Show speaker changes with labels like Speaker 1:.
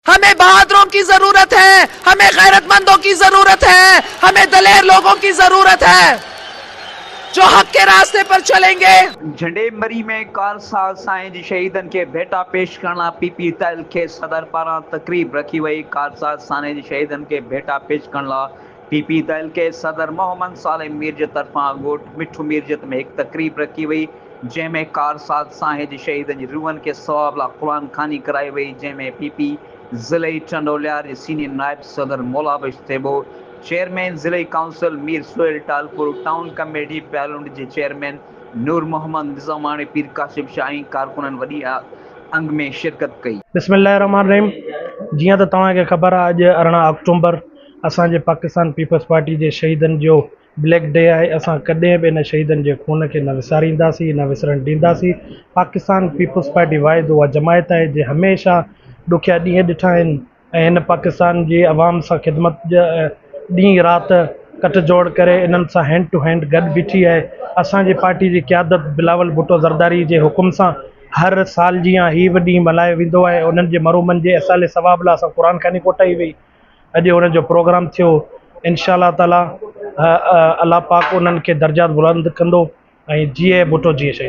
Speaker 1: हमें बहादुरों की जरूरत है, हमें गैरतमंदों की जरूरत है, हमें दलेर लोगों की जरूरत है जो हक के रास्ते पर चलेंगे।
Speaker 2: झंडे मरी में कारसाल साईं जी शहीदन के भेटा पेश करना पीपी तहल के सदर पारा तकरीब रखी वही। कारसाल साईं जी शहीदन के भेटा पेश करना पीपी तहल के सदर मोहम्मद साले मीर जे तरफा गोट मिठू मीरजत में एक तकरीब रखी वही, जैमें कारसाल साईं जी शहीदन जी रूहन के सवाब ला कुरान खानी कराई वही, जैमें पीपी जिले चंडोलियार सीनियर नायब सदर मौला बख्श थेबो, चेयरमैन जिले council Mir Suhail Talpur, town committee Pyalund जे चेयरमैन नूर मोहम्मद निज़ामानी, पीर काशिफ शाही कारकुनन वॾी अंग में शिरकत कई।
Speaker 3: बिस्मिल्लाहिर्रहमानिर्रहीम। जियां त तव्हांखे ख़बर आहे, अॼु 18 अक्टूबर असांजे पाकिस्तान पीपल्स पार्टी जे शहीदनि जो ब्लैक डे आहे। असां कॾहिं बि इन शहीदनि जे खून खे न विसारींदासीं, न विसरण ॾींदासीं। पाकिस्तान पीपल्स पार्टी वाहिद उहा जमायत आहे जे हमेशह ॾुखिया ॾींहं ॾिठा आहिनि ऐं हिन पाकिस्तान जी आवाम सां ख़िदमत ॾींहुं राति कट जोड़ करे इन्हनि सां हैंड टू हैंड गॾु बीठी आहे। असांजी पार्टी जी क़यादत बिलावल भुट्टो ज़रदारी जे हुकुम सां हर साल जीअं हीअ बि ॾींहुं मल्हायो वेंदो आहे। उन्हनि जे मरूमनि जे असाले सवाब लाइ असां क़ुरान खानी कोटाई वई। अॼु उन्हनि जो प्रोग्राम थियो। इंशाअल्लाह ताला अल्लाह पाक उन्हनि खे दर्जात बुलंद कंदो ऐं जिए भुट्टो जिए शहीद।